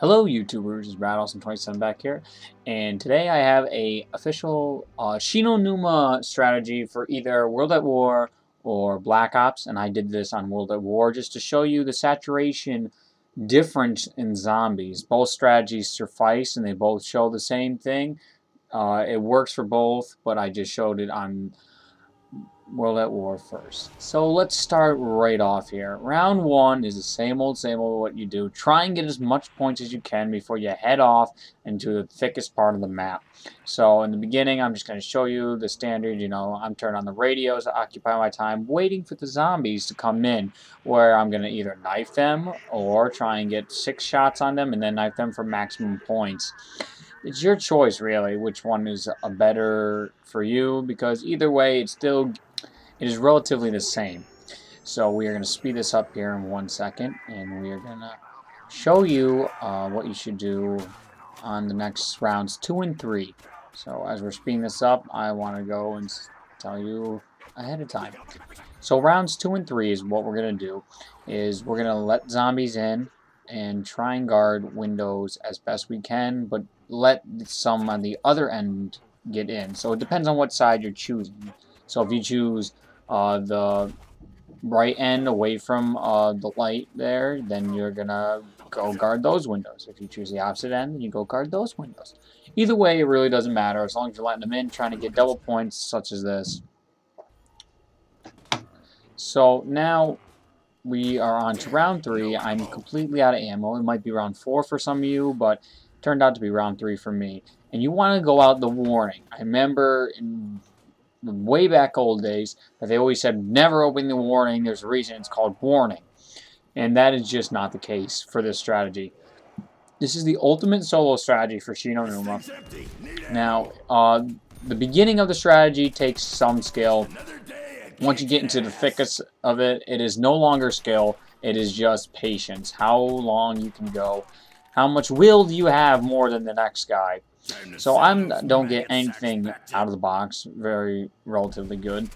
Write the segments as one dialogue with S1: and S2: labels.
S1: Hello YouTubers, it's RADAUSTIN27 back here, and today I have a official Numa strategy for either World at War or Black Ops, and I did this on World at War just to show you the saturation difference in zombies. Both strategies suffice and they both show the same thing. It works for both, but I just showed it on World at War first. So let's start right off here. Round one is the same old what you do. Try and get as much points as you can before you head off into the thickest part of the map. So in the beginning, I'm just going to show you the standard, I'm turning on the radios to occupy my time waiting for the zombies to come in, where I'm going to either knife them or try and get 6 shots on them and then knife them for maximum points. It's your choice, really, which one is better for you, because either way, it is relatively the same. So we are going to speed this up here in 1 second, and we are going to show you what you should do on the next rounds 2 and 3. So as we're speeding this up, I want to go and tell you ahead of time. So rounds 2 and 3 is what we're going to do. Is we're going to let zombies in and try and guard windows as best we can, but let some on the other end get in. So it depends on what side you're choosing. So if you choose the right end away from the light there, then you're gonna go guard those windows. If you choose the opposite end, then you go guard those windows. Either way, it really doesn't matter as long as you're letting them in, trying to get double points such as this. So now we are on to round 3. I'm completely out of ammo. It might be round 4 for some of you, but it turned out to be round 3 for me. And you want to go out the warning. I remember in way back old days that they always said never open the warning. There's a reason it's called warning, and that is just not the case for this strategy. This is the ultimate solo strategy for Numa. Now the beginning of the strategy takes some skill. Once you get into the thickest of it, it is no longer skill, it is just patience. How long you can go, how much will do you have more than the next guy. So I don't get anything out of the box, relatively good.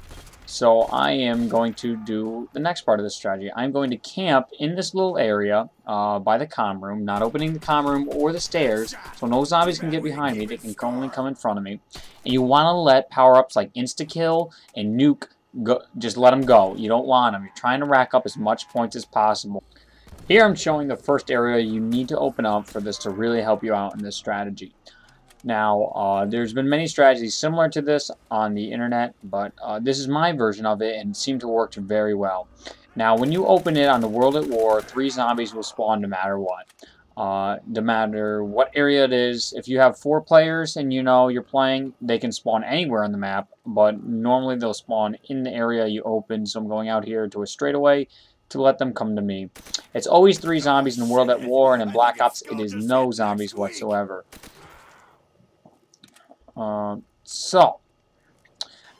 S1: So I am going to do the next part of this strategy. I'm going to camp in this little area by the comm room, not opening the comm room or the stairs, so no zombies can get behind me. They can only come in front of me. And you want to let power-ups like insta-kill and nuke go, just let them go. You don't want them. You're trying to rack up as much points as possible. Here I'm showing the first area you need to open up for this to really help you out in this strategy. Now, there's been many strategies similar to this on the internet, but this is my version of it and it seemed to work very well. Now, when you open it on the World at War, 3 zombies will spawn no matter what. No matter what area it is. If you have 4 players and you're playing, they can spawn anywhere on the map, but normally they'll spawn in the area you open, so I'm going out here to a straightaway to let them come to me. It's always 3 zombies in the World at War, and in Black Ops it is no zombies whatsoever. So,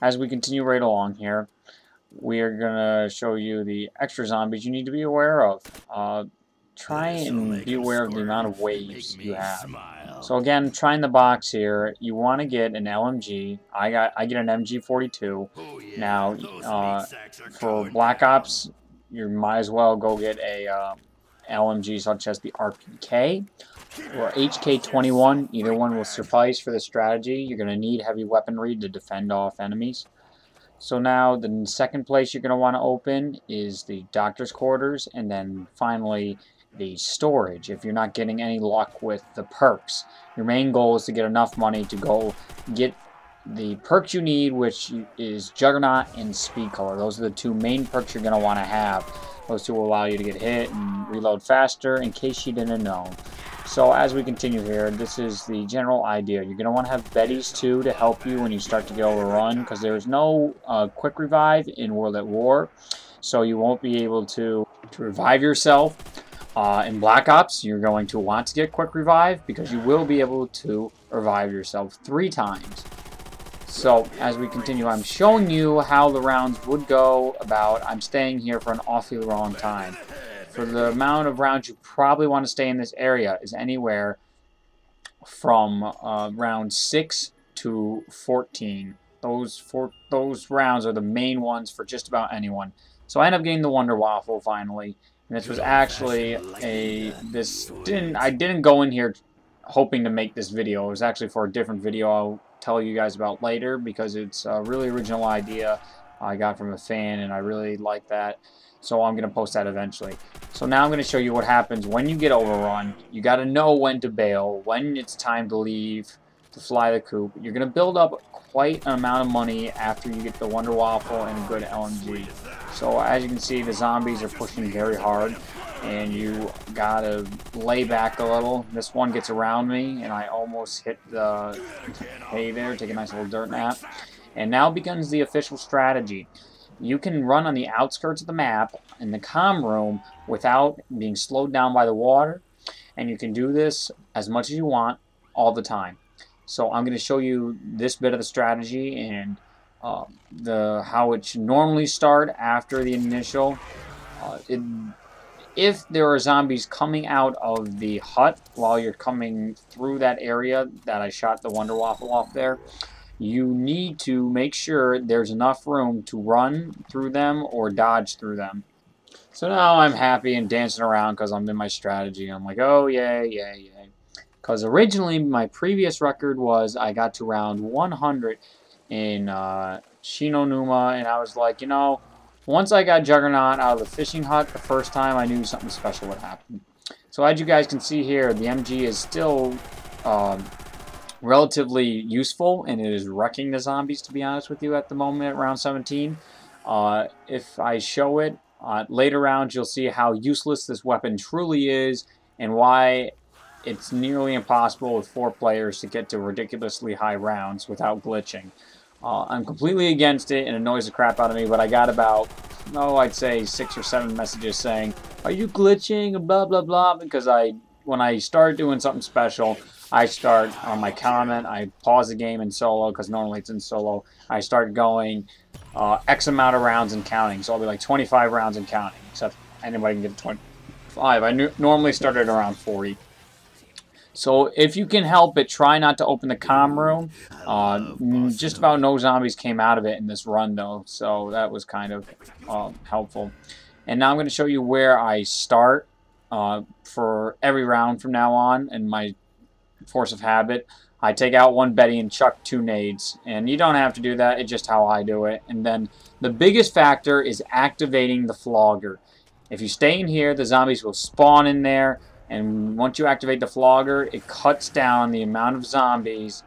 S1: as we continue right along here, we are going to show you the extra zombies you need to be aware of. Try and be aware of the amount of waves you have. So again, trying the box here, you want to get an LMG. I get an MG42. Now, for Black Ops, you might as well go get a LMG such as the RPK or HK21. Either one will suffice for the strategy. You're going to need heavy weaponry to defend off enemies. So now the second place you're going to want to open is the doctor's quarters, and then finally the storage if you're not getting any luck with the perks. Your main goal is to get enough money to go get the perks you need, which is Juggernaut and Speed Color. Those are the 2 main perks you're going to want to have. Those 2 will allow you to get hit and reload faster, in case you didn't know. So as we continue here, this is the general idea. You're going to want to have Betties too to help you when you start to get overrun, because there's no quick revive in World at War, so you won't be able to revive yourself. In Black Ops, you're going to want to get quick revive, because you will be able to revive yourself 3 times. So as we continue, I'm showing you how the rounds would go about. I'm staying here for an awfully long time. For the amount of rounds you probably want to stay in this area is anywhere from round 6 to 14. Those rounds are the main ones for just about anyone. So I end up getting the Wonder Waffle finally, And this was actually I didn't go in here hoping to make this video. It was actually for a different video I'll tell you guys about later, because it's a really original idea I got from a fan and I really like that. So I'm going to post that eventually. So now I'm going to show you what happens when you get overrun. You got to know when to bail, when it's time to leave, to fly the coop. You're going to build up quite an amount of money after you get the Wonder Waffle and a good LMG. So as you can see, the zombies are pushing very hard, and you got to lay back a little. This one gets around me, and I almost hit the hay there, take a nice little dirt nap. And now begins the official strategy. You can run on the outskirts of the map in the comm room without being slowed down by the water, and you can do this as much as you want all the time. So I'm going to show you this bit of the strategy and how it should normally start after the initial. If there are zombies coming out of the hut while you're coming through that area that I shot the Wonder Waffle off there, you need to make sure there's enough room to run through them or dodge through them. So now I'm happy and dancing around because I'm in my strategy. I'm like, oh, yay, yay, yay. Because originally my previous record was I got to round 100 in Numa, and I was like, you know, once I got Juggernaut out of the fishing hut the first time, I knew something special would happen. So as you guys can see here, the MG is still relatively useful, and it is wrecking the zombies, to be honest with you, at the moment at round 17. If I show it later rounds, you'll see how useless this weapon truly is and why it's nearly impossible with 4 players to get to ridiculously high rounds without glitching. I'm completely against it, and it annoys the crap out of me, but I got about, I'd say 6 or 7 messages saying, are you glitching, blah, blah, blah, because when I start doing something special, I start on my comment, I pause the game in solo, because normally it's in solo, I start going X amount of rounds and counting, so I'll be like 25 rounds and counting, except anybody can get to 25. I normally started around 40. So if you can help it, try not to open the comm room. Just about no zombies came out of it in this run, though, so that was kind of helpful. And now I'm going to show you where I start for every round from now on in my force of habit. I take out 1 Betty and chuck 2 nades, and you don't have to do that. It's just how I do it. And then the biggest factor is activating the flogger. If you stay in here, the zombies will spawn in there. And once you activate the flogger, it cuts down the amount of zombies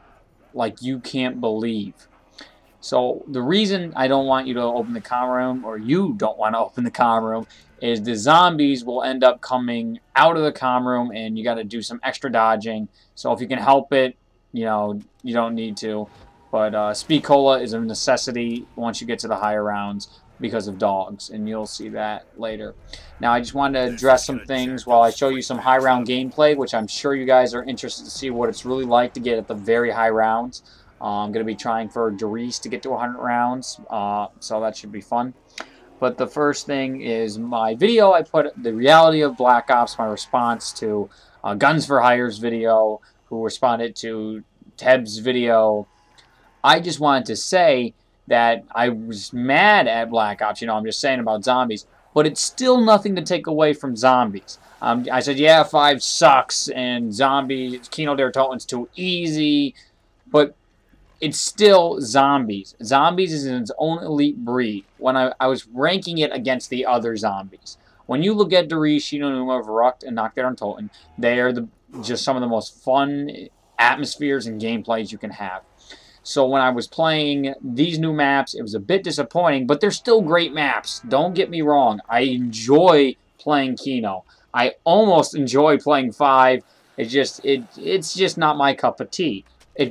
S1: like you can't believe. So the reason I don't want you to open the comm room, or you don't want to open the comm room, is the zombies will end up coming out of the comm room, and you got to do some extra dodging. So if you can help it, you know, you don't need to. But Speed Cola is a necessity once you get to the higher rounds, because of dogs, and you'll see that later. Now I just wanted to address some things while I show you some high round gameplay, which I'm sure you guys are interested to see what it's really like to get at the very high rounds. I'm going to be trying for Doris to get to 100 rounds, so that should be fun. But the first thing is my video. I put the reality of Black Ops, my response to Guns for Hire's video, who responded to Teb's video. I just wanted to say that I was mad at Black Ops, you know, I'm just saying about zombies, but it's still nothing to take away from zombies. I said, yeah, 5 sucks, and Kino der Toten's too easy, but it's still zombies. Zombies is in its own elite breed. When I was ranking it against the other zombies. When you look at Doris, Numa, Verrucht, and Nacht der Toten, they are just some of the most fun atmospheres and gameplays you can have. So when I was playing these new maps, it was a bit disappointing, but they're still great maps. Don't get me wrong. I enjoy playing Kino. I almost enjoy playing 5. It's just not my cup of tea.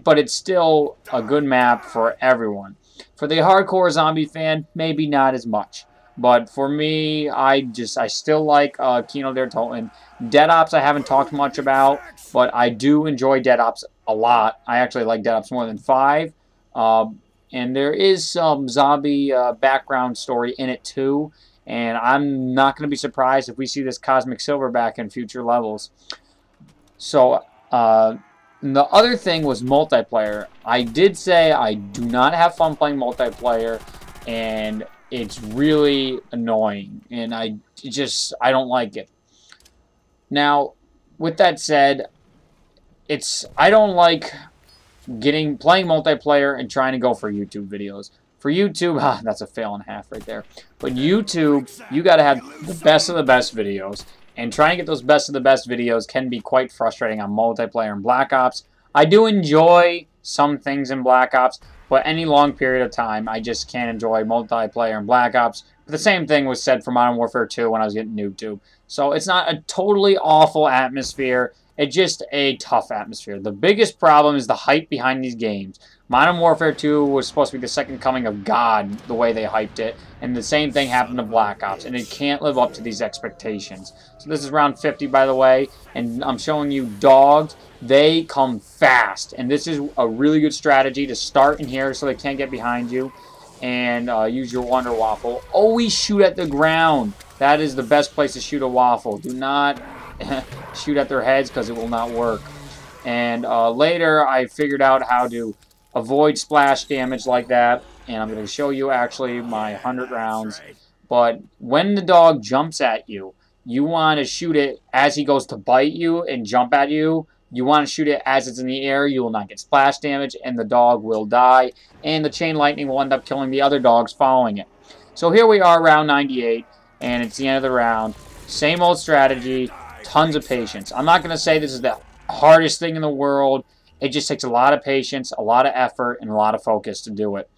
S1: But it's still a good map for everyone. For the hardcore zombie fan, maybe not as much. But for me, I still like Kino der Toten. Dead Ops I haven't talked much about, but I do enjoy Dead Ops a lot. I actually like Dead Ops more than 5. And there is some zombie background story in it too. And I'm not going to be surprised if we see this Cosmic Silverback in future levels. So, the other thing was multiplayer. I did say I do not have fun playing multiplayer. And it's really annoying, and I don't like it. Now, with that said, I don't like playing multiplayer and trying to go for YouTube videos. For YouTube, that's a fail and a half right there. But YouTube, you got to have the best of the best videos. And trying to get those best of the best videos can be quite frustrating on multiplayer and Black Ops. I do enjoy some things in Black Ops, but any long period of time, I just can't enjoy multiplayer and Black Ops. But the same thing was said for Modern Warfare 2 when I was getting YouTube. So it's not a totally awful atmosphere. It's just a tough atmosphere. The biggest problem is the hype behind these games. Modern Warfare 2 was supposed to be the second coming of God, the way they hyped it. And the same thing happened to Black Ops. And it can't live up to these expectations. So this is round 50, by the way. And I'm showing you dogs. They come fast. And this is a really good strategy to start in here so they can't get behind you. And use your Wonder Waffle. Always shoot at the ground. That is the best place to shoot a waffle. Do not shoot at their heads because it will not work. And later I figured out how to avoid splash damage like that. And I'm going to show you actually my 100 rounds. But when the dog jumps at you, you want to shoot it as he goes to bite you and jump at you. You want to shoot it as it's in the air. You will not get splash damage and the dog will die. And the chain lightning will end up killing the other dogs following it. So here we are, round 98. And it's the end of the round. Same old strategy. Tons of patience. I'm not going to say this is the hardest thing in the world. It just takes a lot of patience, a lot of effort, and a lot of focus to do it.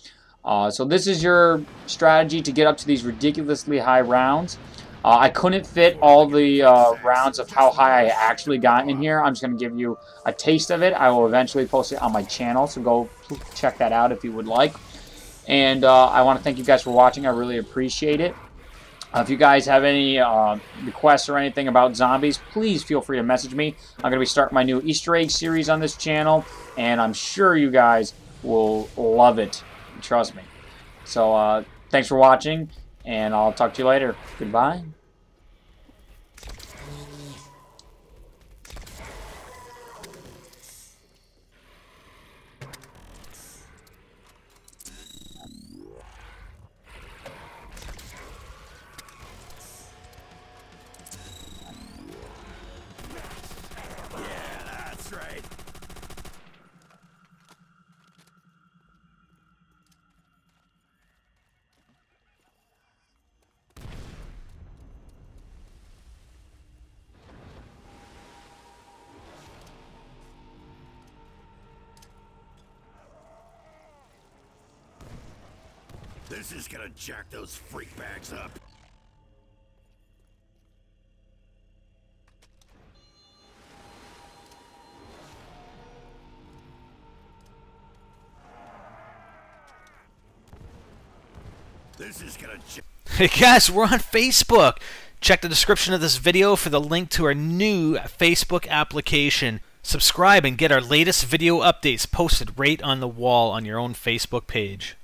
S1: So this is your strategy to get up to these ridiculously high rounds. I couldn't fit all the rounds of how high I actually got in here. I'm just going to give you a taste of it. I will eventually post it on my channel, so go check that out if you would like. And I want to thank you guys for watching. I really appreciate it. If you guys have any requests or anything about zombies, please feel free to message me. I'm going to be starting my new Easter egg series on this channel, and I'm sure you guys will love it. Trust me. So, thanks for watching, and I'll talk to you later. Goodbye.
S2: This is gonna jack those freak bags up. This is gonna
S3: Hey guys, we're on Facebook. Check the description of this video for the link to our new Facebook application. Subscribe and get our latest video updates posted right on the wall on your own Facebook page.